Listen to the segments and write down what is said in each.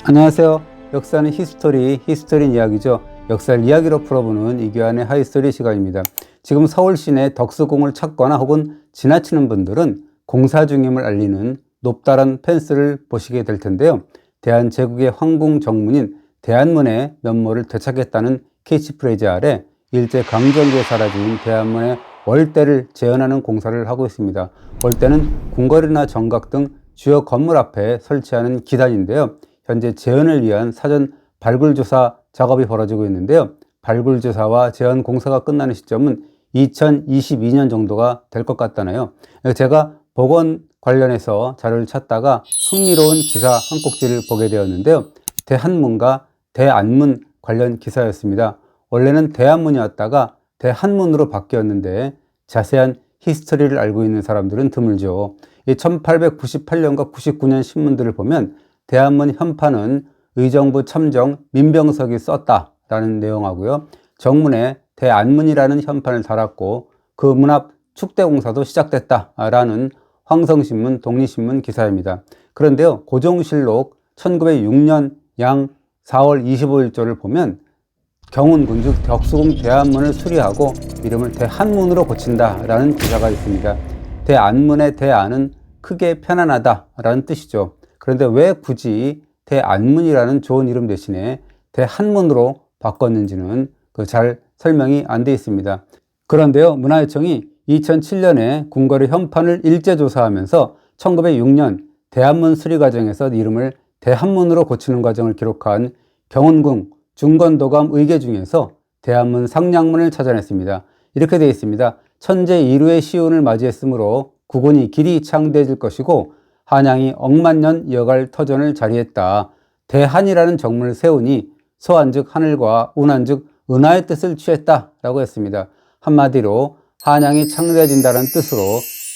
안녕하세요. 역사는 히스토리는 이야기죠. 역사를 이야기로 풀어보는 이규환의 하이스토리 시간입니다. 지금 서울 시내 덕수궁을 찾거나 혹은 지나치는 분들은 공사 중임을 알리는 높다란 펜스를 보시게 될 텐데요. 대한제국의 황궁 정문인 대한문의 면모를 되찾겠다는 캐치프레이즈 아래 일제 강점기에 사라진 대한문의 월대를 재현하는 공사를 하고 있습니다. 월대는 궁궐이나 정각 등 주요 건물 앞에 설치하는 기단인데요. 현재 재현을 위한 사전 발굴조사 작업이 벌어지고 있는데요. 발굴조사와 재현 공사가 끝나는 시점은 2022년 정도가 될 것 같다네요. 제가 복원 관련해서 자료를 찾다가 흥미로운 기사 한 꼭지를 보게 되었는데요. 대한문과 대안문 관련 기사였습니다. 원래는 대한문이었다가 대한문으로 바뀌었는데 자세한 히스토리를 알고 있는 사람들은 드물죠. 1898년과 99년 신문들을 보면 대한문 현판은 의정부 참정 민병석이 썼다라는 내용하고요. 정문에 대안문이라는 현판을 달았고 그 문 앞 축대공사도 시작됐다라는 황성신문, 독립신문 기사입니다. 그런데요, 고종실록 1906년 양 4월 25일조를 보면 경운군 즉 덕수궁 대안문을 수리하고 이름을 대한문으로 고친다라는 기사가 있습니다. 대안문의 대안은 크게 편안하다라는 뜻이죠. 그런데 왜 굳이 대안문이라는 좋은 이름 대신에 대한문으로 바꿨는지는 잘 설명이 안 돼 있습니다. 그런데요, 문화유청이 2007년에 궁궐의 현판을 일제 조사하면서 1906년 대한문 수리 과정에서 이름을 대한문으로 고치는 과정을 기록한 경운궁 중건도감 의궤 중에서 대한문 상량문을 찾아냈습니다. 이렇게 되어 있습니다. 천재 이루의 시운을 맞이했으므로 국군이 길이 창대해질 것이고 한양이 억만년 이어갈 터전을 자리했다. 대한이라는 정문을 세우니 소한즉 하늘과 운한즉 은하의 뜻을 취했다라고 했습니다. 한마디로 한양이 창대해진다는 뜻으로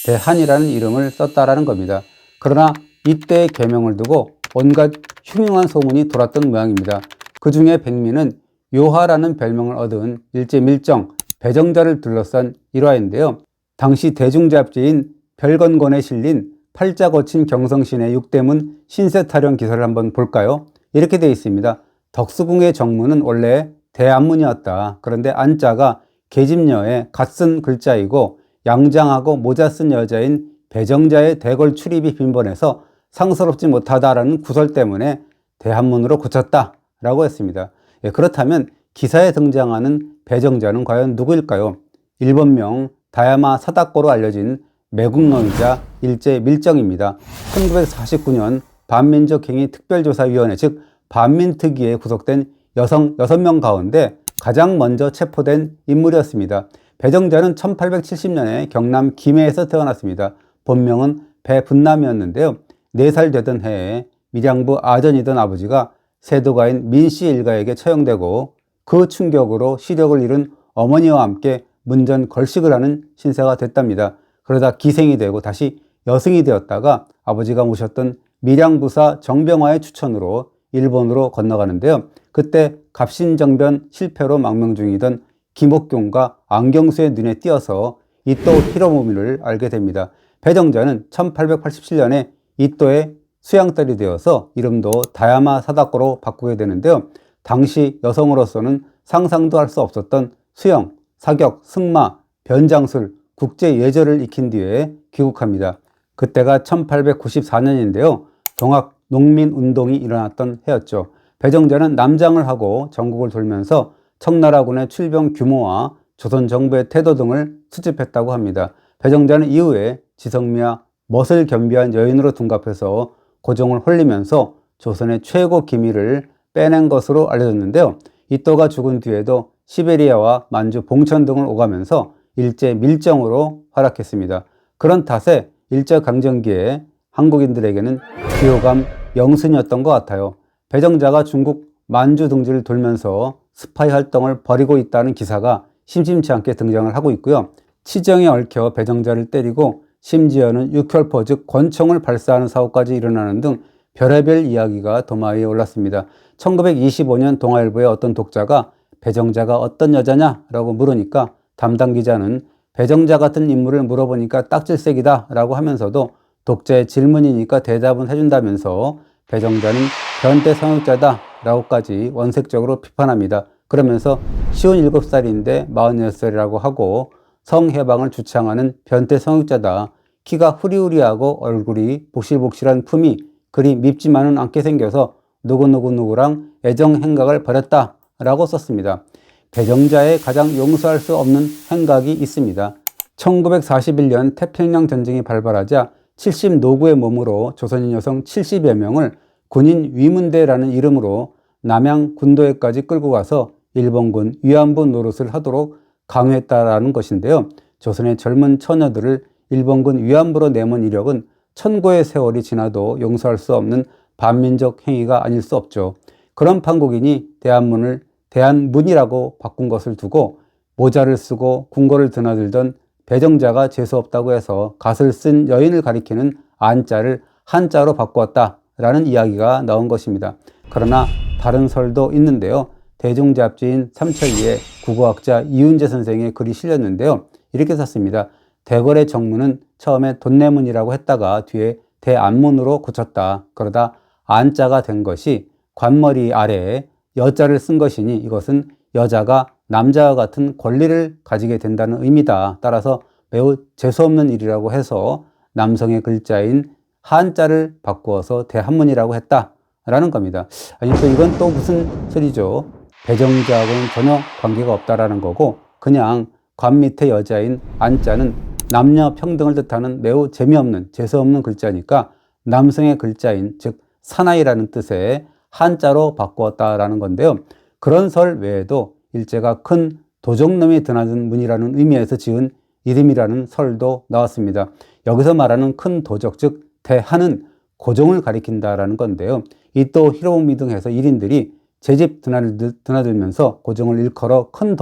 대한이라는 이름을 썼다라는 겁니다. 그러나 이때의 계명을 두고 온갖 흉흉한 소문이 돌았던 모양입니다. 그 중에 백미는 요하라는 별명을 얻은 일제 밀정, 배정자를 둘러싼 일화인데요. 당시 대중잡지인 별건곤에 실린 팔자 거친 경성신의 육대문 신세타령 기사를 한번 볼까요? 이렇게 되어 있습니다. 덕수궁의 정문은 원래 대안문이었다. 그런데 안자가 계집녀의 갓 쓴 글자이고 양장하고 모자 쓴 여자인 배정자의 대궐 출입이 빈번해서 상스럽지 못하다라는 구설 때문에 대한문으로 고쳤다라고 했습니다. 그렇다면 기사에 등장하는 배정자는 과연 누구일까요? 일본명 다야마 사다코로 알려진 매국노이자 일제 밀정입니다. 1949년 반민족행위 특별조사위원회 즉 반민특위에 구속된 여성 6명 가운데 가장 먼저 체포된 인물이었습니다. 배정자는 1870년에 경남 김해에서 태어났습니다. 본명은 배분남이었는데요. 4살 되던 해에 밀양부 아전이던 아버지가 세도가인 민씨 일가에게 처형되고 그 충격으로 시력을 잃은 어머니와 함께 문전 걸식을 하는 신세가 됐답니다. 그러다 기생이 되고 다시 여승이 되었다가 아버지가 모셨던 밀양부사 정병화의 추천으로 일본으로 건너가는데요. 그때 갑신정변 실패로 망명 중이던 김옥경과 안경수의 눈에 띄어서 이토 히로부미를 알게 됩니다. 배정자는 1887년에 이토의 수양딸이 되어서 이름도 다야마 사다코로 바꾸게 되는데요. 당시 여성으로서는 상상도 할 수 없었던 수영, 사격, 승마, 변장술, 국제 예절을 익힌 뒤에 귀국합니다. 그때가 1894년인데요. 동학 농민운동이 일어났던 해였죠. 배정자는 남장을 하고 전국을 돌면서 청나라군의 출병 규모와 조선 정부의 태도 등을 수집했다고 합니다. 배정자는 이후에 지성미와 멋을 겸비한 여인으로 둔갑해서 고종을 홀리면서 조선의 최고 기밀을 빼낸 것으로 알려졌는데요. 이또가 죽은 뒤에도 시베리아와 만주, 봉천 등을 오가면서 일제 밀정으로 활약했습니다. 그런 탓에 일제강점기에 한국인들에게는 비호감 영순이었던 것 같아요. 배정자가 중국 만주 등지를 돌면서 스파이 활동을 벌이고 있다는 기사가 심심치 않게 등장을 하고 있고요. 치정에 얽혀 배정자를 때리고 심지어는 육혈포 즉 권총을 발사하는 사고까지 일어나는 등 별의별 이야기가 도마 위에 올랐습니다. 1925년 동아일보의 어떤 독자가 배정자가 어떤 여자냐? 라고 물으니까 담당 기자는 배정자 같은 인물을 물어보니까 딱질색이다 라고 하면서도 독자의 질문이니까 대답은 해준다면서 배정자는 변태 성역자다 라고까지 원색적으로 비판합니다. 그러면서 57살인데 46살이라고 하고 성해방을 주창하는 변태 성역자다. 키가 후리후리하고 얼굴이 복실복실한 품이 그리 밉지만은 않게 생겨서 누구랑 애정 행각을 벌였다 라고 썼습니다. 배정자의 가장 용서할 수 없는 행각이 있습니다. 1941년 태평양 전쟁이 발발하자 70 노구의 몸으로 조선인 여성 70여 명을 군인 위문대라는 이름으로 남양 군도에까지 끌고 가서 일본군 위안부 노릇을 하도록 강요했다라는 것인데요. 조선의 젊은 처녀들을 일본군 위안부로 내몬 이력은 천고의 세월이 지나도 용서할 수 없는 반민족 행위가 아닐 수 없죠. 그런 판국인이 대한문을 대한문이라고 바꾼 것을 두고 모자를 쓰고 궁궐을 드나들던 배정자가 재수없다고 해서 갓을 쓴 여인을 가리키는 안자를 한자로 바꾸었다라는 이야기가 나온 것입니다. 그러나 다른 설도 있는데요. 대중잡지인 삼천리에 국어학자 이훈재 선생의 글이 실렸는데요. 이렇게 썼습니다. 대궐의 정문은 처음에 돈내문이라고 했다가 뒤에 대안문으로 고쳤다. 그러다 안자가 된 것이 관머리 아래에 여자를 쓴 것이니 이것은 여자가 남자와 같은 권리를 가지게 된다는 의미다. 따라서 매우 재수없는 일이라고 해서 남성의 글자인 한자를 바꾸어서 대한문이라고 했다라는 겁니다. 아니 또 이건 또 무슨 소리죠? 배정자하고는 전혀 관계가 없다라는 거고 그냥 관 밑에 여자인 안자는 남녀 평등을 뜻하는 매우 재미없는 재수없는 글자니까 남성의 글자인 즉 사나이라는 뜻의 한자로 바꾸었다라는 건데요. 그런 설 외에도 일제가 큰 도적놈이 드나든 문이라는 의미에서 지은 이름이라는 설도 나왔습니다. 여기서 말하는 큰 도적 즉 대한은 고종을 가리킨다라는 건데요. 이 또 히로부미 등에서 1인들이 제집 드나들면서 고종을 일컬어 큰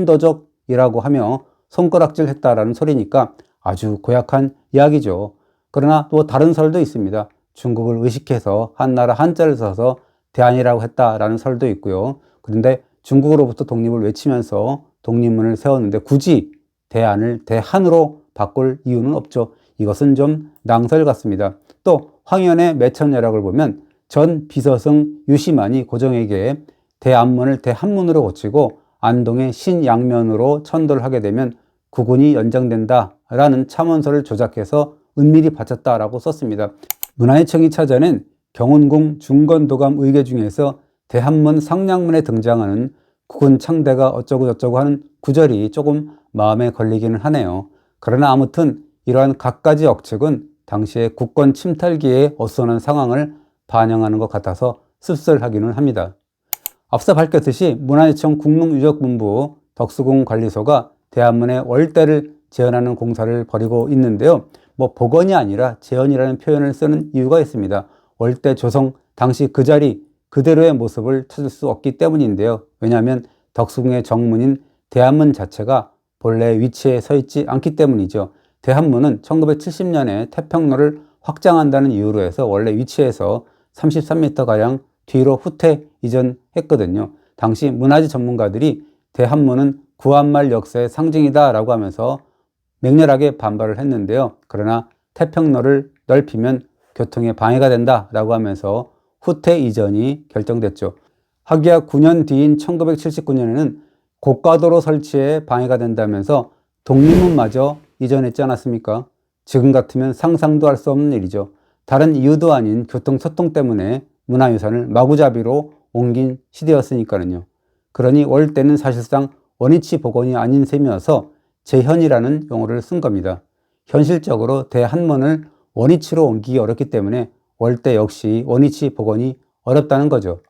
도적이라고 하며 손가락질 했다라는 소리니까 아주 고약한 이야기죠. 그러나 또 다른 설도 있습니다. 중국을 의식해서 한나라 한자를 써서 대한이라고 했다라는 설도 있고요. 그런데 중국으로부터 독립을 외치면서 독립문을 세웠는데 굳이 대한을 대한으로 바꿀 이유는 없죠. 이것은 좀 낭설 같습니다. 또 황현의 매천야락을 보면 전 비서승 유시만이 고종에게 대안문을 대한문으로 고치고 안동의 신양면으로 천도를 하게 되면 국운이 연장된다라는 참원서를 조작해서 은밀히 바쳤다라고 썼습니다. 문화예청이 찾아낸 경운궁 중건도감 의궤 중에서 대한문 상량문에 등장하는 국운 창대가 어쩌고 저쩌고 하는 구절이 조금 마음에 걸리기는 하네요. 그러나 아무튼 이러한 갖가지 억측은 당시의 국권 침탈기에 어수선한 상황을 반영하는 것 같아서 씁쓸하기는 합니다. 앞서 밝혔듯이 문화예청 국문유적본부 덕수궁 관리소가 대한문의 월대를 재현하는 공사를 벌이고 있는데요. 복원이 아니라 재현이라는 표현을 쓰는 이유가 있습니다. 월대 조성 당시 그 자리 그대로의 모습을 찾을 수 없기 때문인데요. 왜냐하면 덕수궁의 정문인 대한문 자체가 본래 위치에 서 있지 않기 때문이죠. 대한문은 1970년에 태평로를 확장한다는 이유로 해서 원래 위치에서 33m가량 뒤로 후퇴 이전했거든요. 당시 문화재 전문가들이 대한문은 구한말 역사의 상징이다 라고 하면서 맹렬하게 반발을 했는데요. 그러나 태평로를 넓히면 교통에 방해가 된다 라고 하면서 후퇴 이전이 결정됐죠. 하기야 9년 뒤인 1979년에는 고가도로 설치에 방해가 된다면서 독립문마저 이전했지 않았습니까? 지금 같으면 상상도 할 수 없는 일이죠. 다른 이유도 아닌 교통소통 때문에 문화유산을 마구잡이로 옮긴 시대였으니까요. 그러니 월대는 사실상 원위치 복원이 아닌 셈이어서 재현이라는 용어를 쓴 겁니다. 현실적으로 대한문을 원위치로 옮기기 어렵기 때문에 월대 역시 원위치 복원이 어렵다는 거죠.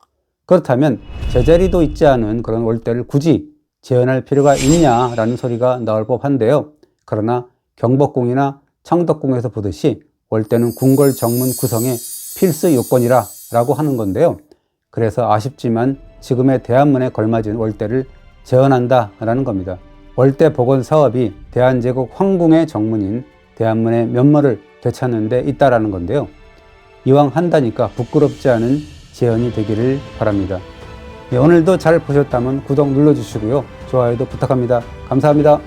그렇다면 제자리도 있지 않은 그런 월대를 굳이 재현할 필요가 있냐라는 소리가 나올 법한데요. 그러나 경복궁이나 창덕궁에서 보듯이 월대는 궁궐 정문 구성의 필수 요건이라고 하는 건데요. 그래서 아쉽지만 지금의 대한문에 걸맞은 월대를 재현한다라는 겁니다. 월대 복원 사업이 대한제국 황궁의 정문인 대한문의 면모를 되찾는 데 있다라는 건데요. 이왕 한다니까 부끄럽지 않은 재현이 되기를 바랍니다. 네, 오늘도 잘 보셨다면 구독 눌러주시고요. 좋아요도 부탁합니다. 감사합니다.